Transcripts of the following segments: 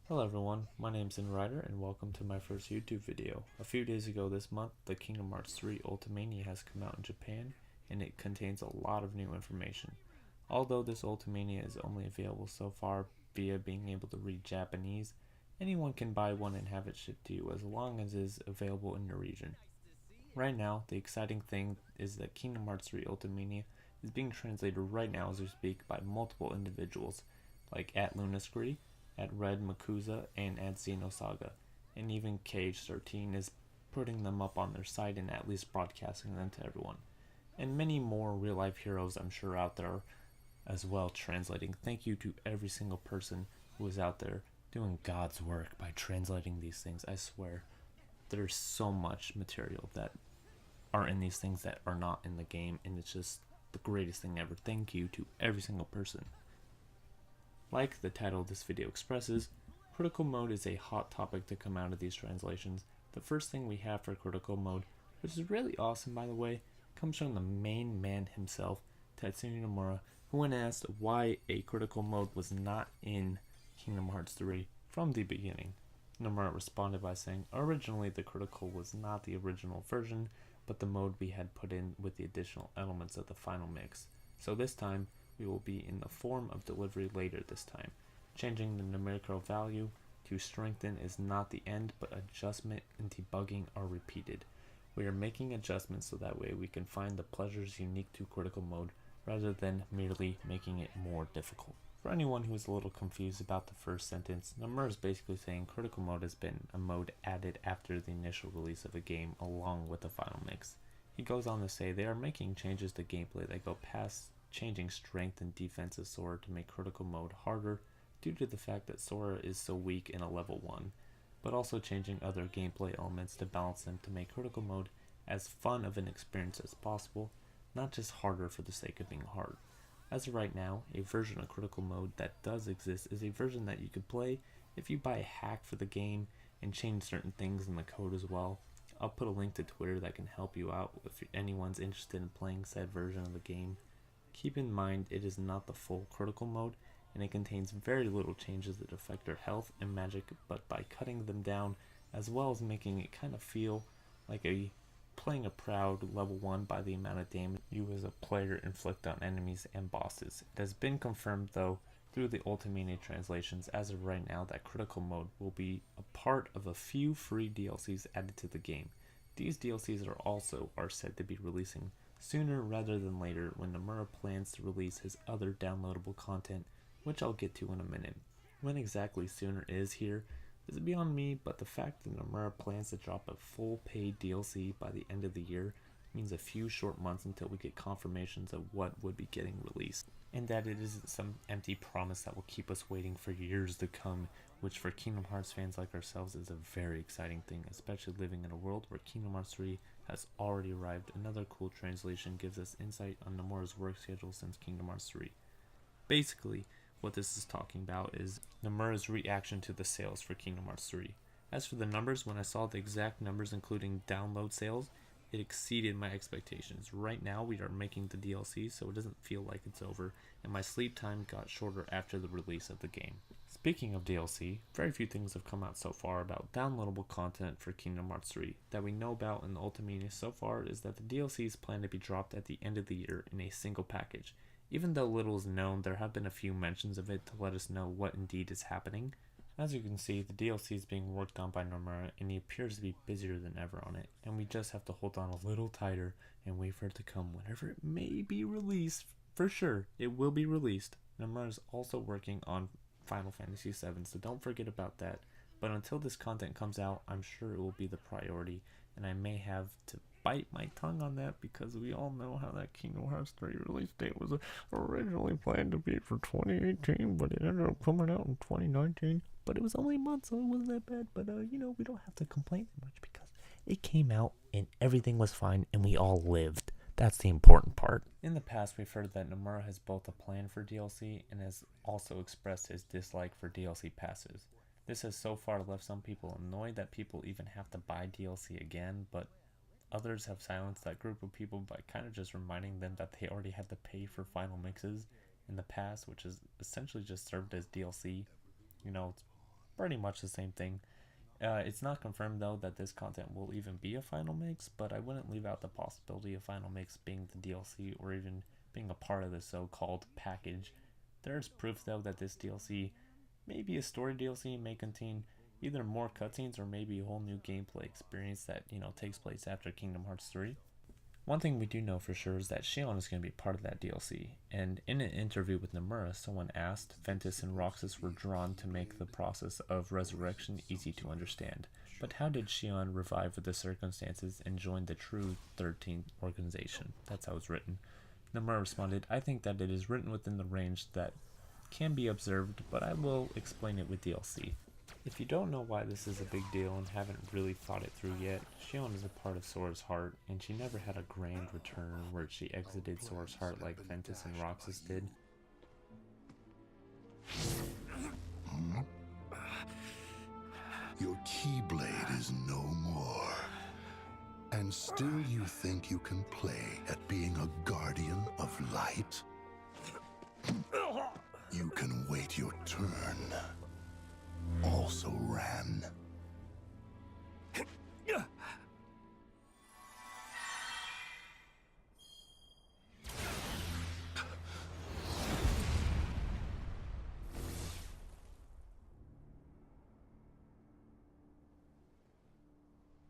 Hello everyone, my name's Ryder and welcome to my first YouTube video. A few days ago this month, the Kingdom Hearts 3 Ultimania has come out in Japan and it contains a lot of new information. Although this Ultimania is only available so far via being able to read Japanese, anyone can buy one and have it shipped to you as long as it is available in your region. Right now, the exciting thing is that Kingdom Hearts 3 Ultimania is being translated right now as we speak by multiple individuals, like at Lunascree, at Red Makuza, and at Xenosaga, and even KH3 is putting them up on their site and at least broadcasting them to everyone. And many more real life heroes I'm sure out there as well translating. Thank you to every single person who is out there doing God's work by translating these things. I swear, there's so much material that are in these things that are not in the game, and it's just the greatest thing ever. Thank you to every single person. Like the title of this video expresses, critical mode is a hot topic to come out of these translations. The first thing we have for critical mode, which is really awesome by the way, comes from the main man himself, Tetsuya Nomura, who when asked why a critical mode was not in Kingdom Hearts 3 from the beginning, Nomura responded by saying, originally the critical was not the original version, but the mode we had put in with the additional elements of the final mix. So this time, we will be in the form of delivery later this time. Changing the numerical value to strengthen is not the end, but adjustment and debugging are repeated. We are making adjustments so that way we can find the pleasures unique to critical mode rather than merely making it more difficult. For anyone who is a little confused about the first sentence, Nomura is basically saying critical mode has been a mode added after the initial release of a game along with the final mix. He goes on to say they are making changes to gameplay that go past changing strength and defense of Sora to make critical mode harder due to the fact that Sora is so weak in a level 1, but also changing other gameplay elements to balance them to make critical mode as fun of an experience as possible, not just harder for the sake of being hard. As of right now, a version of critical mode that does exist is a version that you could play if you buy a hack for the game and change certain things in the code as well. I'll put a link to Twitter that can help you out if anyone's interested in playing said version of the game. Keep in mind it is not the full critical mode, and it contains very little changes that affect your health and magic, but by cutting them down, as well as making it kind of feel like playing a proud level 1 by the amount of damage you as a player inflict on enemies and bosses. It has been confirmed though through the Ultimania translations as of right now that critical mode will be a part of a few free DLCs added to the game. These DLCs are said to be releasing sooner rather than later when Nomura plans to release his other downloadable content, which I'll get to in a minute. When exactly sooner is here is beyond me, but the fact that Nomura plans to drop a full paid DLC by the end of the year means a few short months until we get confirmations of what would be getting released, and that it isn't some empty promise that will keep us waiting for years to come, which for Kingdom Hearts fans like ourselves is a very exciting thing, especially living in a world where Kingdom Hearts 3 has already arrived. Another cool translation gives us insight on Nomura's work schedule since Kingdom Hearts 3. Basically, what this is talking about is Nomura's reaction to the sales for Kingdom Hearts 3. As for the numbers, when I saw the exact numbers including download sales, it exceeded my expectations. Right now we are making the DLC, so it doesn't feel like it's over, and my sleep time got shorter after the release of the game. Speaking of DLC, very few things have come out so far about downloadable content for Kingdom Hearts 3. That we know about in the Ultimania so far is that the DLCs plan to be dropped at the end of the year in a single package. Even though little is known, there have been a few mentions of it to let us know what indeed is happening. As you can see, the DLC is being worked on by Nomura, and he appears to be busier than ever on it, and we just have to hold on a little tighter and wait for it to come whenever it may be released. For sure, it will be released. Nomura is also working on Final Fantasy VII, so don't forget about that. But until this content comes out, I'm sure it will be the priority, and I may have to bite my tongue on that because we all know how that Kingdom Hearts 3 release date was originally planned to be for 2018, but it ended up coming out in 2019. But it was only a month, so it wasn't that bad. But, we don't have to complain that much because it came out and everything was fine and we all lived. That's the important part. In the past, we've heard that Nomura has both a plan for DLC and has also expressed his dislike for DLC passes. This has so far left some people annoyed that people even have to buy DLC again, but others have silenced that group of people by kind of just reminding them that they already had to pay for final mixes in the past, which is essentially just served as DLC. It's pretty much the same thing. It's not confirmed though that this content will even be a final mix, but I wouldn't leave out the possibility of final mix being the DLC or even being a part of the so-called package. There's proof though that this DLC may be a story DLC and may contain either more cutscenes or maybe a whole new gameplay experience that, takes place after Kingdom Hearts 3. One thing we do know for sure is that Xion is going to be part of that DLC, and in an interview with Nomura, someone asked if Ventus and Roxas were drawn to make the process of resurrection easy to understand. But how did Xion revive with the circumstances and join the true 13th organization? That's how it's written. Nomura responded, I think that it is written within the range that can be observed, but I will explain it with DLC. If you don't know why this is a big deal and haven't really thought it through yet, Xion is a part of Sora's heart, and she never had a grand return where she exited Sora's heart like Ventus and Roxas did. Your Keyblade is no more. And still you think you can play at being a guardian of light? You can wait your turn. Also ran.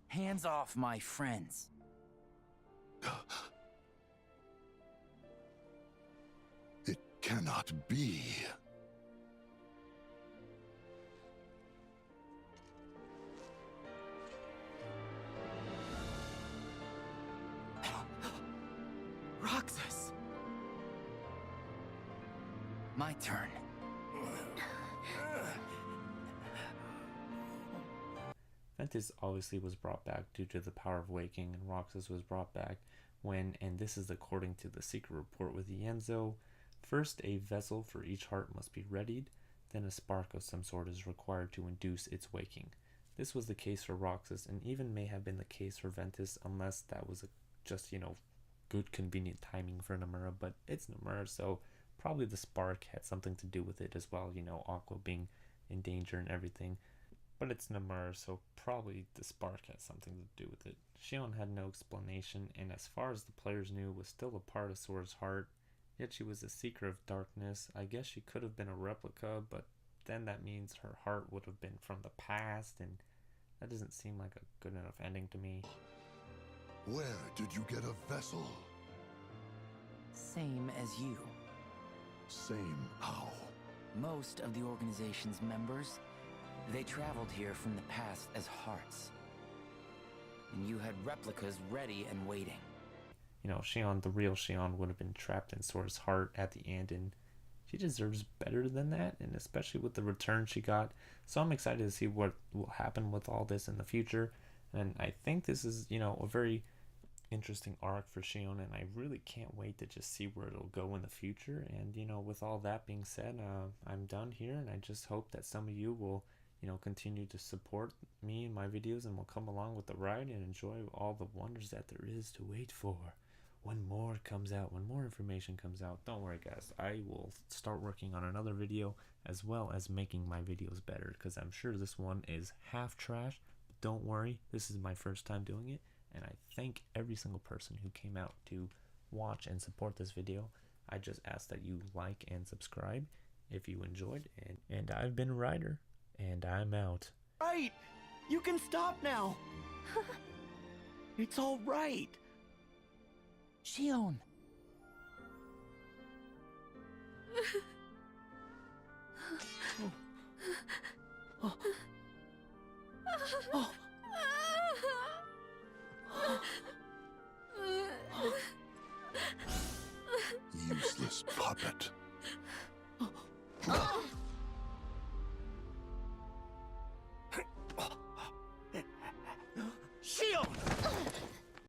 Hands off my friends. It cannot be. Roxas! My turn. Ventus obviously was brought back due to the power of waking, and Roxas was brought back when, and this is according to the secret report with Yenzo, first a vessel for each heart must be readied, then a spark of some sort is required to induce its waking. This was the case for Roxas, and even may have been the case for Ventus, unless that was just, good convenient timing for Nomura, but it's Nomura, so probably the spark had something to do with it as well, Aqua being in danger and everything. But it's Nomura, so probably the spark has something to do with it. Xion had no explanation, and as far as the players knew, was still a part of Sora's heart, yet she was a seeker of darkness. I guess she could have been a replica, but then that means her heart would have been from the past, and that doesn't seem like a good enough ending to me. Where did you get a vessel? Same as you. Same how? Most of the organization's members, they traveled here from the past as hearts. And you had replicas ready and waiting. Xion, the real Xion, would have been trapped in Sora's heart at the end, and she deserves better than that, and especially with the return she got. So I'm excited to see what will happen with all this in the future, and I think this is, a very interesting arc for Xion, and I really can't wait to just see where it'll go in the future. And, with all that being said, I'm done here, and I just hope that some of you will continue to support me and my videos and will come along with the ride and enjoy all the wonders that there is to wait for. When more comes out, when more information comes out, don't worry guys, I will start working on another video as well as making my videos better, because I'm sure this one is half trash, but don't worry, this is my first time doing it, and I thank every single person who came out to watch and support this video. I just ask that you like and subscribe if you enjoyed, and I've been Ryder. And I'm out. Right! You can stop now! It's all right! Xion! Oh. Oh. Useless puppet.